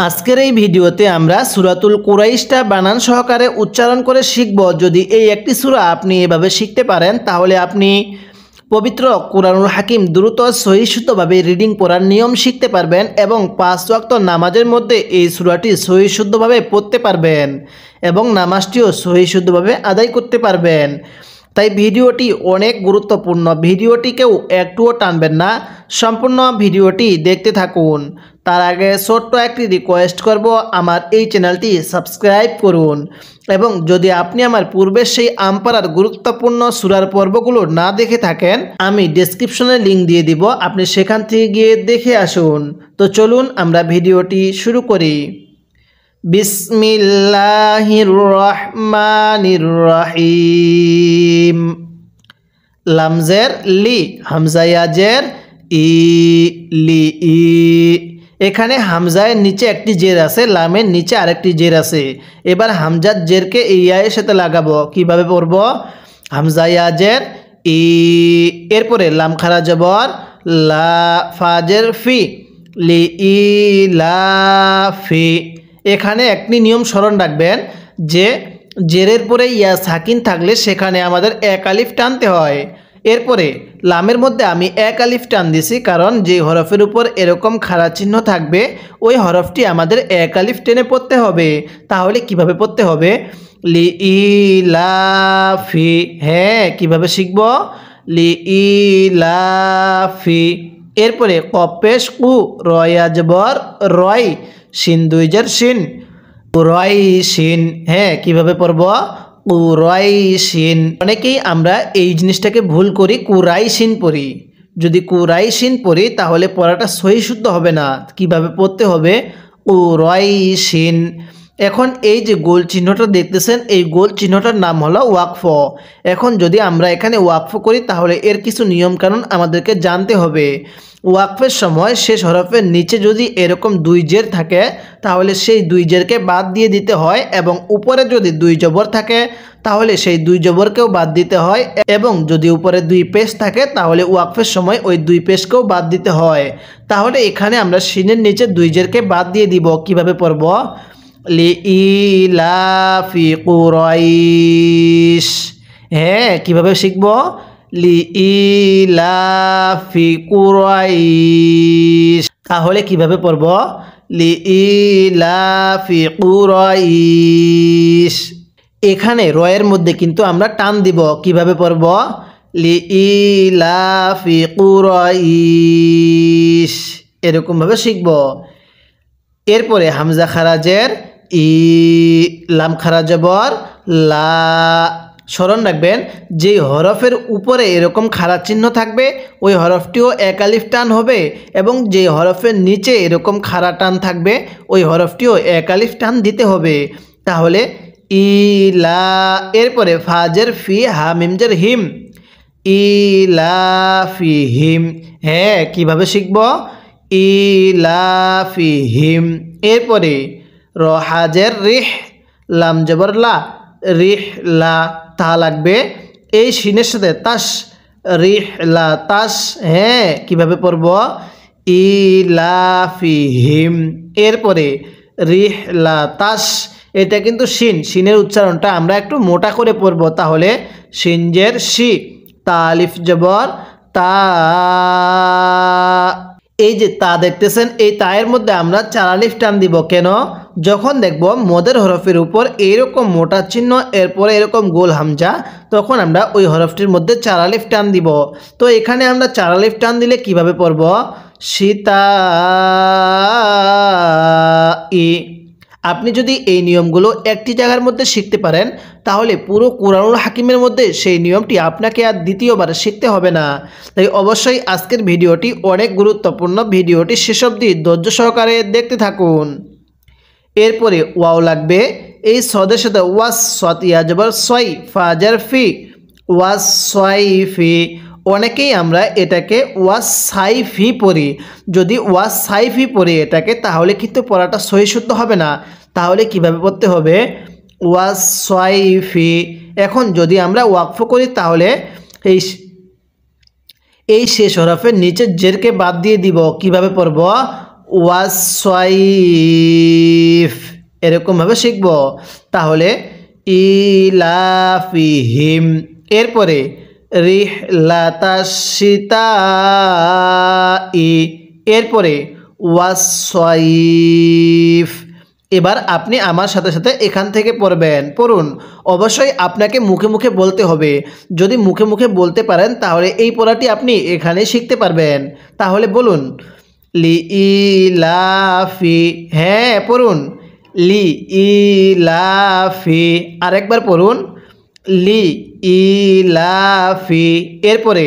আজকের এই ভিডিওতে আমরা সূরাতুল কুরাইশটা বানান সহকারে উচ্চারণ করে শিখব। যদি এই একটি সূরা আপনি এভাবে শিখতে পারেন তাহলে আপনি পবিত্র কুরআনুল হাকিম দ্রুত সহিশুদ্ধভাবে রিডিং পড়ার নিয়ম শিখতে পারবেন এবং 5 ওয়াক্ত নামাজের মধ্যে এই সূরাটি সহিশুদ্ধভাবে পড়তে পারবেন এবং নামাজটিও সহিশুদ্ধভাবে আদায় করতে পারবেন। তাই ভিডিওটি অনেক গুরুত্বপূর্ণ, ভিডিওটিকেও একটুও টানবেন না, সম্পূর্ণ ভিডিওটি দেখতে থাকুন। তার আগে ছোট্ট একটি রিকোয়েস্ট করব, আমার এই চ্যানেলটি সাবস্ক্রাইব করুন এবং যদি আপনি আমার পূর্বের সেই আমপারার গুরুত্বপূর্ণ সূরার পর্বগুলো না দেখে থাকেন, আমি ডেসক্রিপশনে লিঙ্ক দিয়ে দিব, আপনি সেখান থেকে গিয়ে দেখে আসুন। তো চলুন আমরা ভিডিওটি শুরু করি। বিসমিল্লাহির রহমানির রহিম। লামজের লি, হামজায়াজের ই, লি ই। এখানে হামজায়ের নিচে একটি জের আছে, লামের নিচে আরেকটি জের আছে। এবার হামজার জেরকে ইয়ায়ের সাথে লাগাবো। কিভাবে পড়ব? হামজায়াজের ই, এরপরে লাম খারা জবর লা, ফাজের ফি, লি ই লা ফি। এখানে একটি নিয়ম স্মরণ রাখবেন যে জেরের পরে ইয়া সাকিন থাকলে সেখানে আমাদের এক আলিফ টানতে হয়। এরপরে লামের মধ্যে আমি এক আলিফ টান দিছি, কারণ যে হরফের উপর এরকম খাড়া চিহ্ন থাকবে ওই হরফটি আমাদের এক আলিফ টেনে পড়তে হবে। তাহলে কিভাবে পড়তে হবে? লি ই লা ফি। হ্যাঁ, কীভাবে শিখব? লি ই লা ফি। এরপরে কফ পেশ কু, রয়া জবর রয়, শিন দুই জের শিন, রয় শিন। হ্যাঁ, কিভাবে পড়ব? কুরাইশিন। অনেকেই আমরা এই জিনিসটাকে ভুল করি, কুরাইশিন পড়ি। যদি কুরাইশিন পড়ি তাহলে পড়াটা সহিশুদ্ধ হবে না। কিভাবে পড়তে হবে? কুরাইশিন। এখন এই যে গোল চিহ্নটা দেখতেছেন, এই গোল চিহ্নটার নাম হলো ওয়াকফ। এখন যদি আমরা এখানে ওয়াকফ করি তাহলে এর কিছু নিয়মকানুন আমাদেরকে জানতে হবে। ওয়াকফের সময় শেষ হরফের নিচে যদি এরকম দুই জের থাকে তাহলে সেই দুই জেরকে বাদ দিয়ে দিতে হয়, এবং উপরে যদি দুই জবর থাকে তাহলে সেই দুই জবরকেও বাদ দিতে হয়, এবং যদি উপরে দুই পেশ থাকে তাহলে ওয়াকফের সময় ওই দুই পেশকেও বাদ দিতে হয়। তাহলে এখানে আমরা শিনের নিচে দুই জেরকে বাদ দিয়ে দিব। কিভাবে পড়ব? লিইলাফি কুরাইশ। হ্যাঁ, কিভাবে শিখব? লিইলাফি কুরাইশ। তাহলে কিভাবে পড়ব? লিইলাফি কুরাইশ। এখানে রয়ের মধ্যে কিন্তু আমরা টান দিব। কিভাবে পড়ব? লিইলাফি কুরাইশ। এরকমভাবে শিখব। এরপরে হামজা খারাজের ই, লাম খারা জবর লা। স্মরণ রাখবেন যে হরফের উপরে এরকম খাড়া চিহ্ন থাকবে ওই হরফটিও এক আলিফ টান হবে, এবং যে হরফের নিচে এরকম খাড়া টান থাকবে ওই হরফটিও এক আলিফ টান দিতে হবে। তাহলে ইলা, এরপরে ফাজের ফি, হামিমজের হিম, ইলা ফি হিম। হ্যাঁ, কিভাবে শিখব? ইলাফি হিম। এরপরে রহাজের রিহ, লাম জবর লা, রিহ লা, তা লাগবে এই শিনের সাথে তাস, রিহ লা তাস। হ্যাঁ, কিভাবে পড়ব? ইলাফি হিম। এরপরে রিহ লা তাস, এটা কিন্তু শিন, শিনের উচ্চারণটা আমরা একটু মোটা করে পড়ব। তাহলে শিনজের শি, তালিফ জবর তা। এই যে তা দেখতেছেন, এই তায়ের মধ্যে আমরা 4 আলিফ টান দিব। কেন? যখন দেখব মদের হরফের উপর এইরকম মোটা চিহ্ন, এরপরে এরকম গোল হামজা, তখন আমরা ওই হরফটির মধ্যে 4 আলিফ টান দিব। তো এখানে আমরা 4 আলিফ টান দিলে কিভাবে পড়ব? সীতা ই। আপনি যদি এই নিয়মগুলো একটি জায়গার মধ্যে শিখতে পারেন তাহলে পুরো কুরআনুল হাকিমের মধ্যে সেই নিয়মটি আপনাকে আর দ্বিতীয়বার শিখতে হবে না। তাই অবশ্যই আজকের ভিডিওটি অনেক গুরুত্বপূর্ণ, ভিডিওটি শেষ অবধি ধৈর্য সহকারে দেখতে থাকুন। এরপরে ওয়াও লাগবে, এই সদের সাথে ওয়াস, সত ইয়া জবর সই, ফাজার ফি, ওয়াস সয়ফি। অনেকেই আমরা এটাকে ওয়াস সাইফি পড়ি। যদি ওয়াস সাইফি পড়ি এটাকে, তাহলে কিন্তু পড়াটা সহিশুদ্ধ হবে না। তাহলে কিভাবে পড়তে হবে? ওয়াস সাইফি। এখন যদি আমরা ওয়াকফ করি তাহলে এই শেষ হরফের নিচে জেরকে বাদ দিয়ে দিব। কিভাবে পড়ব? ওয়াসসাইফ এরকম ভাবে শিখব। তাহলে ইলাফিহিম, এরপরে রিহলাতাশ শিতাই, এরপরে ওয়াসসাইফ। এবার আপনি আমার সাথে সাথে এখান থেকে পড়বেন, পড়ুন। অবশ্যই আপনাকে মুখে মুখে বলতে হবে। যদি মুখে মুখে বলতে পারেন তাহলে এই পড়াটি আপনি এখানে শিখতে পারবেন। তাহলে বলুন লি ইলাফি, হ্যাঁ পড়ুন লি ইলাফি, আরেকবার পড়ুন লি ইলাফি, এরপরে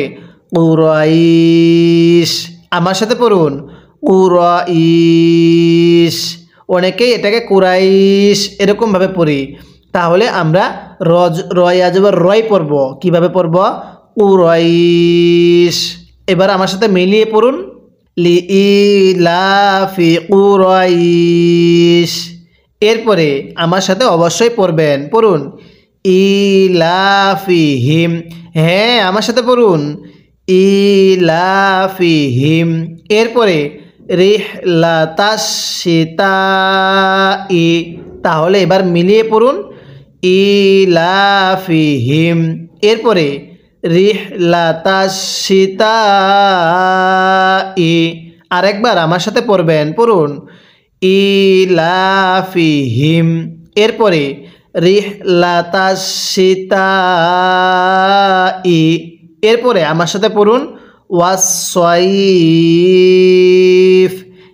কুরাইশ, আমার সাথে পড়ুন কুরাইশ। অনেকেই এটাকে কুরাইশ এরকমভাবে পড়ি। তাহলে আমরা রয় আজবার রয় পড়ব। কিভাবে পড়ব? কুরাইশ। এবার আমার সাথে মিলিয়ে পড়ুন লিইলাফি কুরাইশ। এরপরে আমার সাথে অবশ্যই পড়বেন, পড়ুন ইলাফিহিম, হ্যাঁ আমার সাথে পড়ুন ইলাফিহিম। এরপরে রিহলাতাশ শিতাই, তাহলে এবার মিলিয়ে পড়ুন ইলাফিহিম। এরপরে রিহলাতাশ শিতাই, আরেকবার আমার সাথে পড়বেন, পড়ুন ইলাফিহিম। এরপরে রিহলাতাশ শিতাই, এরপরে আমার সাথে পড়ুন ওয়াসসাইফ,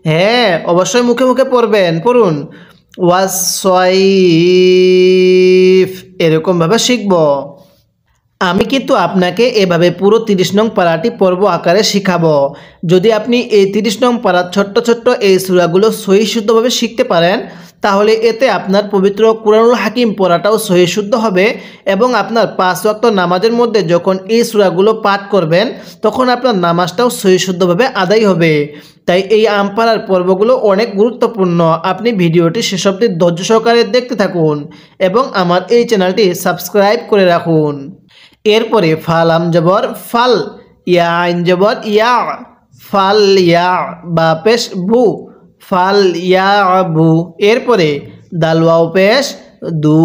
হ্যাঁ অবশ্যই মুখে মুখে পড়বেন, পড়ুন ওয়াসসাইফ, এরকমভাবে শিখব। আমি কিন্তু আপনাকে এভাবে পুরো 30 নং পারাটি পর্ব আকারে শিখাবো। যদি আপনি এই 30 নং পারার ছোট্ট ছোট্ট এই সূরাগুলো সহি শুদ্ধভাবে শিখতে পারেন তাহলে এতে আপনার পবিত্র কুরআনুল হাকিম পড়াটাও সহি শুদ্ধ হবে এবং আপনার 5 ওয়াক্ত নামাজের মধ্যে যখন এই সূরাগুলো পাঠ করবেন তখন আপনার নামাজটাও সহি শুদ্ধভাবে আদায় হবে। তাই এই আমপারার পর্বগুলো অনেক গুরুত্বপূর্ণ। আপনি ভিডিওটি শেষ অবধি ধৈর্য সহকারে দেখতে থাকুন এবং আমার এই চ্যানেলটি সাবস্ক্রাইব করে রাখুন। এরপরে ফালাম জবর ফাল, ইয়া আইন জবর ইয়া, ফাল ইয়া, বা পেশ বু, ফাল ইয়া বু। এরপরে দাল ওয়াও পেশ দু,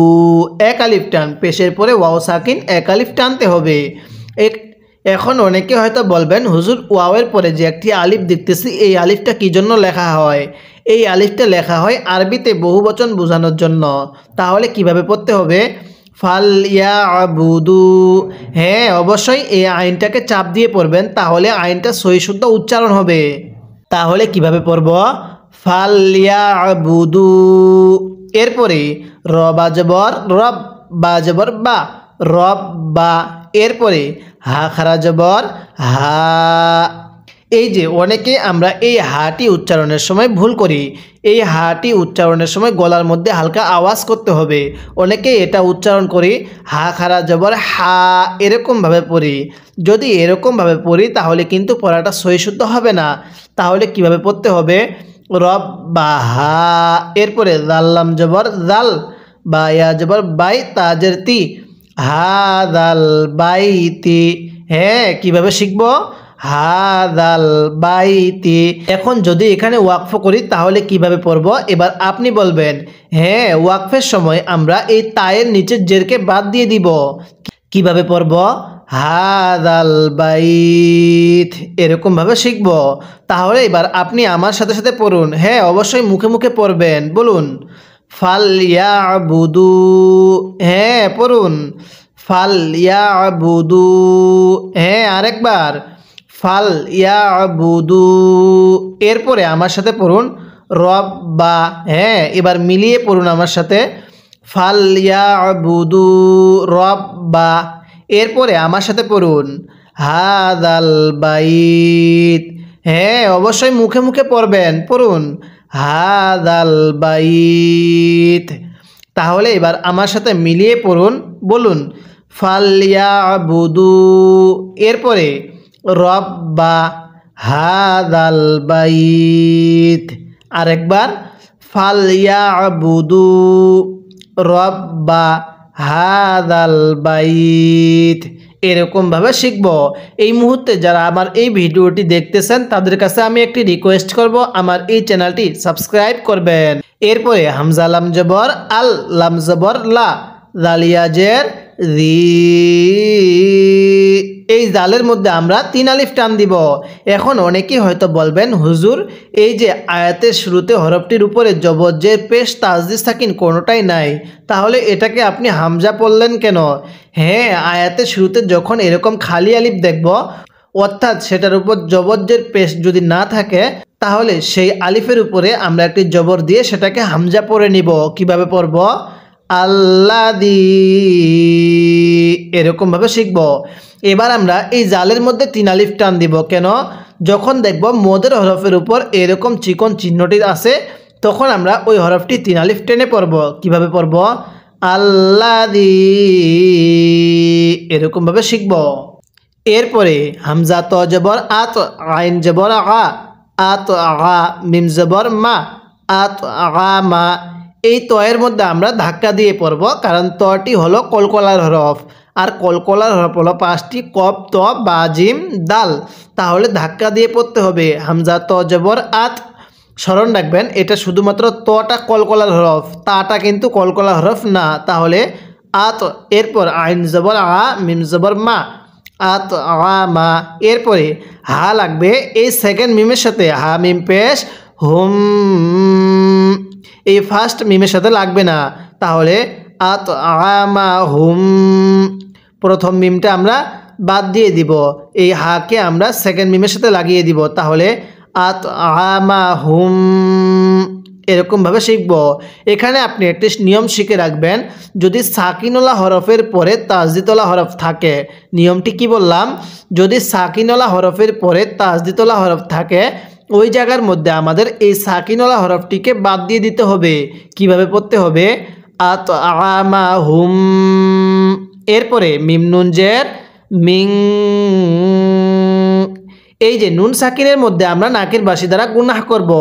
এক আলিফ টান, পেশের পরে ওয়াও সাকিন এক আলিফ টানতে হবে। এখন অনেকে হয়তো বলবেন হুজুর ওয়াওয়ের পরে যে একটি আলিফ দেখতেছি এই আলিফটা কি জন্য লেখা হয়? এই আলিফটা লেখা হয় আরবিতে বহুবচন বোঝানোর জন্য। তাহলে কিভাবে পড়তে হবে? ফাল ইয়াবুদু, হ্যাঁ অবশ্যই এই আইনটাকে চাপ দিয়ে পড়বেন তাহলে আইনটা সহি শুদ্ধ উচ্চারণ হবে। তাহলে কিভাবে পড়ব? ফাল ইয়াবুদু। এরপরে র বা জবর রব, বা জবর বা, রব বা। এরপরে হা খারা জবর হা। এই যে অনেকে আমরা এই হাটি উচ্চারণের সময় ভুল করি। এই হাটি উচ্চারণের সময় গলার মধ্যে হালকা আওয়াজ করতে হবে। অনেকে এটা উচ্চারণ করি হা খারা জবর হা, এরকমভাবে পড়ি। যদি এরকমভাবে পড়ি তাহলে কিন্তু পড়াটা সহি শুদ্ধ হবে না। তাহলে কিভাবে পড়তে হবে? রব বা হা, এরপরে জাল্লাম জবর জাল, বা ইয়া জবর বাই, তাজের তি, হাদাল বাইতি। হ্যাঁ কিভাবে শিখব? হাদাল বাইতি। এখন যদি এখানে ওয়াকফ করি তাহলে কিভাবে পড়ব? এবার আপনি বলবেন। হ্যাঁ ওয়াকফের সময় আমরা এই তায়ের নিচের জেরকে বাদ দিয়ে দিব। কিভাবে পড়ব? হাদাল বাইত, এরকমভাবে শিখব। তাহলে এবার আপনি আমার সাথে সাথে পড়ুন। হ্যাঁ অবশ্যই মুখে মুখে পড়বেন, বলুন ফাল ইয়াবুদু, হ্যাঁ পড়ুন ফাল ইয়াবুদু, হ্যাঁ আরেকবার ফাল ইয়াবুদু। এরপরে আমার সাথে পড়ুন রব্বা, হ্যাঁ এবার মিলিয়ে পড়ুন আমার সাথে ফাল ইয়াবুদু রব্বা। এরপরে আমার সাথে পড়ুন হাদাল বাইত, হ্যাঁ অবশ্যই মুখে মুখে পড়বেন, পড়ুন হাদাল বাইত। তাহলে এবার আমার সাথে মিলিয়ে পড়ুন, বলুন ফাল ইয়াবুদু, এরপরে রব্বা হাদাল বাইত। আরেকবার ফাল ইয়াবুদু রব্বা হাদাল বাইত। এরকমভাবে শিখব। এই মুহূর্তে যারা আমার এই ভিডিওটি দেখতেছেন তাদের কাছে আমি একটি রিকোয়েস্ট করব, আমার এই চ্যানেলটি সাবস্ক্রাইব করবেন। এরপরে হামজা লাম জবর আল, লাম জবর লা, জালিয়া জের রি, এই জালের মধ্যে আমরা 3 আলিফ টান দিব। এখন অনেকেই হয়তো বলবেন, হুজুর এই যে আয়াতের শুরুতে হরফটির উপরে জবর জের পেশ তাজদিদ সাকিন কোনোটাই নাই, তাহলে এটাকে আপনি হামজা পড়লেন কেন? হ্যাঁ, আয়াতের শুরুতে যখন এরকম খালি আলিফ দেখব, অর্থাৎ সেটার উপর জবর জের পেশ যদি না থাকে, তাহলে সেই আলিফের উপরে আমরা একটি জবর দিয়ে সেটাকে হামজা পড়ে নিব। কিভাবে পড়ব? আল্লাদি, এরকমভাবে শিখব। এবার আমরা এই জালের মধ্যে 3 আলিফ টান দিব। কেন? যখন দেখব মদের হরফের উপর এরকম চিকন চিহ্নটি আছে, তখন আমরা ওই হরফটি 3 আলিফ টেনে পড়ব। কিভাবে পড়ব? আল্লাদি, এরকমভাবে শিখব। এরপরে হামজা ত জবর আত, আইন জবর আ, আত আগা, মিম জবর মা, আত আগা মা। এই তয়ের মধ্যে আমরা ধাক্কা দিয়ে পড়ব, কারণ তটি হলো কলকলার হরফ, আর কলকলার হরফ হলো 5টি, কফ, ত, বা, জিম, দাল। তাহলে ধাক্কা দিয়ে পড়তে হবে। হামজা ত জবর আত, স্মরণ রাখবেন এটা শুধুমাত্র তটা কলকলার হরফ, তাটা কিন্তু কলকলার হরফ না। তাহলে আত, এরপর আইন জবর আ, মিম জবর মা, আত আ মা। এরপরে হা লাগবে এই সেকেন্ড মিমের সাথে, হা মিম পেশ হুম, এই ফার্স্ট মিমের সাথে লাগবে না। তাহলে আত আমা হুম, প্রথম মিমটা আমরা বাদ দিয়ে দিব, এই হাকে আমরা সেকেন্ড মিমের সাথে লাগিয়ে দিব। তাহলে আত আমা হুম, এরকমভাবে শিখব। এখানে আপনি একটি নিয়ম শিখে রাখবেন, যদি সাকিনওয়ালা হরফের পরে তাজদিদওয়ালা হরফ থাকে, নিয়মটি কি বললাম? যদি সাকিনওয়ালা হরফের পরে তাজদিদওয়ালা হরফ থাকে, ওই জায়গার মধ্যে আমাদের এই সাকিনওয়ালা হরফটিকে বাদ দিয়ে দিতে হবে। কিভাবে পড়তে হবে? আত আমা হুম। এরপরে মিম নুন জের মিং, এই যে নুন সাকিনের মধ্যে আমরা নাকের বাসি দ্বারা গুনাহ করব।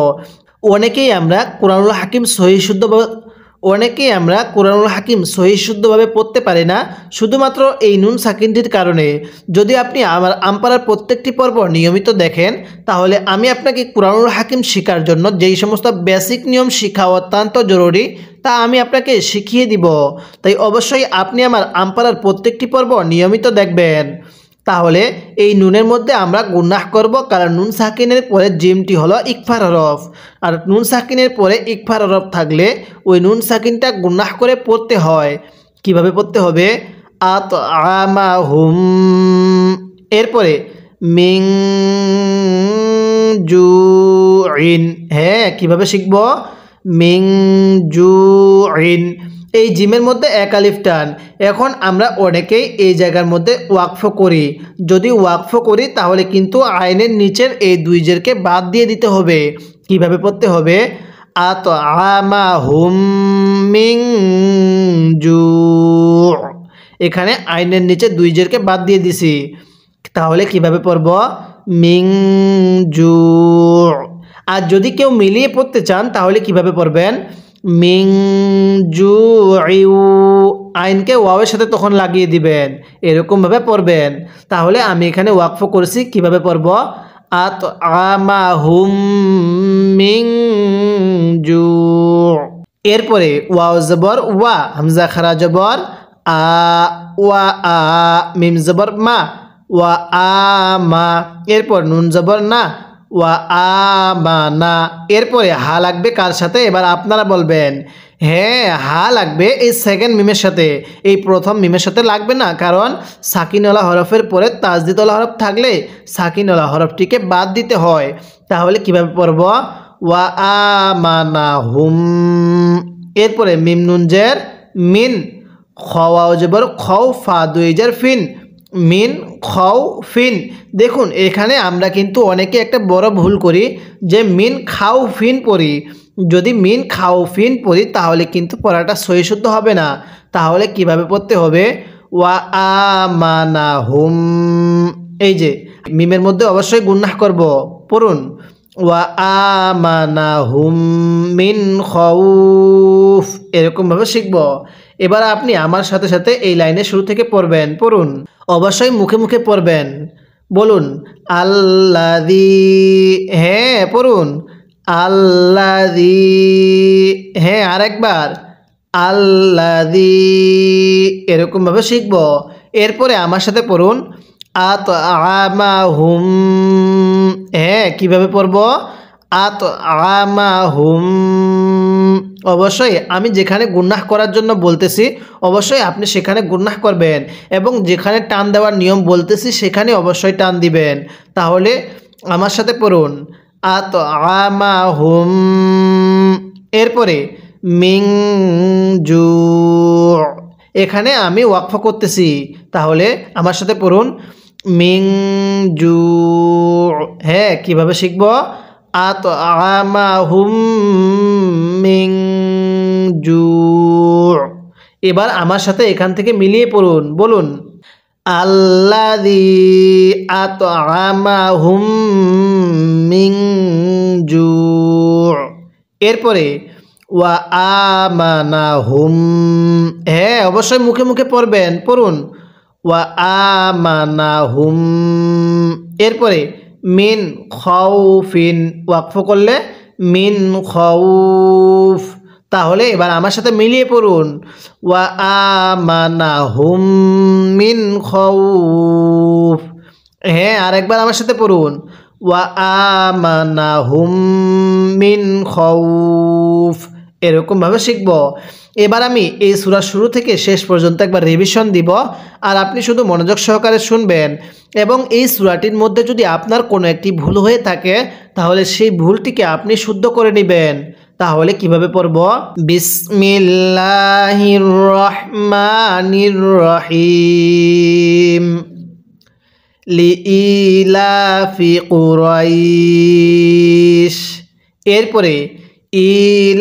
অনেকেই আমরা কোরআনুল হাকিম সহি শুদ্ধভাবে পড়তে পারি না, শুধুমাত্র এই নুন সাকিনটির কারণে। যদি আপনি আমার আমপাড়ার প্রত্যেকটি পর্ব নিয়মিত দেখেন, তাহলে আমি আপনাকে কোরআনুল হাকিম শেখার জন্য যেই সমস্ত বেসিক নিয়ম শেখা অত্যন্ত জরুরি, তা আমি আপনাকে শিখিয়ে দিব। তাই অবশ্যই আপনি আমার আমপাড়ার প্রত্যেকটি পর্ব নিয়মিত দেখবেন। তাহলে এই নুনের মধ্যে আমরা গুনাহ করব, কারণ নুন সাকিনের পরে জিমটি হলো ইকফার হরফ, আর নুন সাকিনের পরে ইকফার হরফ থাকলে ওই নুন সাকিনটা গুনাহ করে পড়তে হয়। কিভাবে পড়তে হবে? আত আমা হুম। এরপরে মিং জু ইন, হ্যাঁ কিভাবে শিখব? মিং জু ইন, এই জিমের মধ্যে 1 আলিফ টান। এখন আমরা অনেকেই এই জায়গার মধ্যে ওয়াকফ করি। যদি ওয়াকফ করি তাহলে কিন্তু আইনের নিচের এই 2 জেরকে বাদ দিয়ে দিতে হবে। কিভাবে পড়তে হবে? আত আমা হুম মিং জু, এখানে আইনের নিচে 2 জেরকে বাদ দিয়ে দিছি। তাহলে কিভাবে পড়ব? মিং জু। আর যদি কেউ মিলিয়ে পড়তে চান তাহলে কিভাবে পড়বেন? মিং জু ইউ, আইনকে ওয়াওয়ের সাথে তখন লাগিয়ে দিবেন, এরকমভাবে পড়বেন। তাহলে আমি এখানে ওয়াকফ করেছি, কিভাবে পড়ব? আত আমা হুম মিং জু। এরপরে ওয়াও জবর ওয়া, হামজা খারা জবর আ, ওয়া আ, মিম জবর মা, ওয়া আ মা। এরপর নুন জবর না, ওয়া আমানা। এরপরে হা লাগবে কার সাথে? এবার আপনারা বলবেন। হ্যাঁ, হা লাগবে এই সেকেন্ড মিমের সাথে, এই প্রথম মিমের সাথে লাগবে না, কারণ সাকিনওয়ালা হরফের পরে তাজদিদওয়ালা হরফ থাকলে সাকিনওয়ালা হরফটিকে বাদ দিতে হয়। তাহলে কিভাবে পড়ব? ওয়া আমানা হুম। এরপরে মিম নুন জের মিন, খাওয়া জবর খাও, ফা 2 জের ফিন, মিন খাও ফিন। দেখুন এখানে আমরা কিন্তু অনেকে একটা বড় ভুল করি, যে মিন খাও ফিন পড়ি। যদি মিন খাও ফিন পড়ি তাহলে কিন্তু পড়াটা সহি শুদ্ধ হবে না। তাহলে কিভাবে পড়তে হবে? ওয়া আমানা হুম, এই যে মিমের মধ্যে অবশ্যই গুনাহ করব, পড়ুন ওয়া আমানাহুম মিন খাউফ, এরকমভাবে শিখব। এবার আপনি আমার সাথে সাথে এই লাইনের শুরু থেকে পড়বেন, পড়ুন। অবশ্যই মুখে মুখে পড়বেন। বলুন আল্লাযী, হ্যাঁ পড়ুন আল্লাযী, হ্যাঁ আরেকবার আল্লাযী, এরকমভাবে শিখব। এরপরে আমার সাথে পড়ুন আতআমাহুম, হ্যাঁ কিভাবে পড়ব? আতআমাহুম। অবশ্যই আমি যেখানে গুনাহ করার জন্য বলতেছি অবশ্যই আপনি সেখানে গুনাহ করবেন, এবং যেখানে টান দেওয়ার নিয়ম বলতেছি সেখানে অবশ্যই টান দিবেন। তাহলে আমার সাথে পড়ুন আতআমাহুম, এরপরে মিন জু, এখানে আমি ওয়াকফ করতেছি। তাহলে আমার সাথে পড়ুন মিন জু, হ্যাঁ কিভাবে শিখব? আতআমাহুম মিন জু। এবার আমার সাথে এখান থেকে মিলিয়ে পড়ুন, বলুন আল্লাযী আতআমাহুম মিন জু। এরপরে ওয়া আমানাহুম, হ্যাঁ অবশ্যই মুখে মুখে পড়বেন, পড়ুন ওয়া আমানাহুম। এরপরে মিন খাউফিন, ওয়াকফ করলে মিন খাউফ। তাহলে এবার আমার সাথে মিলিয়ে পড়ুন ওয়া আমানাহুম মিন খাউফ, হ্যাঁ আরেকবার আমার সাথে পড়ুন ওয়া আমানাহুম মিন খাউফ, এরকমভাবে শিখব। এবার আমি এই সূরা শুরু থেকে শেষ পর্যন্ত একবার রিভিশন দিব, আর আপনি শুধু মনোযোগ সহকারে শুনবেন। এবং এই সূরাটির মধ্যে যদি আপনার কোনো একটি ভুল হয়ে থাকে তাহলে সেই ভুলটিকে আপনি শুদ্ধ করে নেবেন। তাহলে কিভাবে পড়ব? বিসমিল্লাহির রহমানির রহিম লিইলাফি কুরাইশ, এরপরে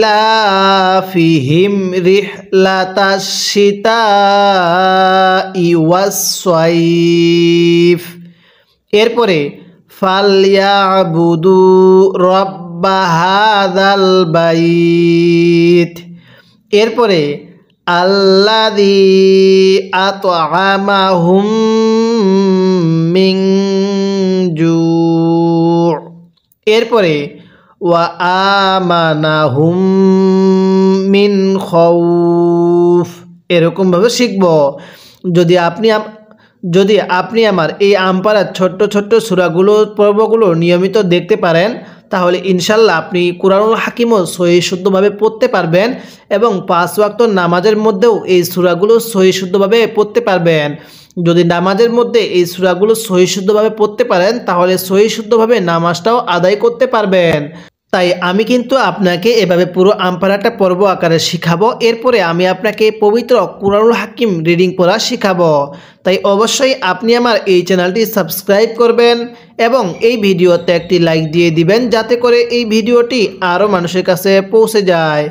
ইলাফিহিম রিহলাতাশ শিতাই ওয়াস সাইফ, এরপরে ফালইয়াবুদু রব্বা হাযাল বাইত, এরপরে আল্লাযী আতআমাহুম মিন জু, এরপরে ওয়া আমানাহুম মিন খাউফ, এরকমভাবে শিখব। যদি আপনি আমার এই আমপাড়ার ছোট্ট ছোট্ট সূরাগুলো পর্বগুলো নিয়মিত দেখতে পারেন তাহলে ইনশাল্লাহ আপনি কুরআনুল হাকিমও সহি শুদ্ধভাবে পড়তে পারবেন, এবং 5 ওয়াক্ত নামাজের মধ্যেও এই সূরাগুলো সহি শুদ্ধভাবে পড়তে পারবেন। যদি নামাজের মধ্যে এই সূরাগুলো সহি শুদ্ধভাবে পড়তে পারেন তাহলে সহি শুদ্ধভাবে নামাজটাও আদায় করতে পারবেন। তাই আমি কিন্তু আপনাকে এভাবে পুরো আমপারাটা পর্ব আকারে শিখাবো, এরপরে আমি আপনাকে পবিত্র কুরআনুল হাকিম রিডিং পড়া শিখাবো। তাই অবশ্যই আপনি আমার এই চ্যানেলটি সাবস্ক্রাইব করবেন এবং এই ভিডিওতে একটি লাইক দিয়ে দিবেন যাতে করে এই ভিডিওটি আরও মানুষের কাছে পৌঁছে যায়।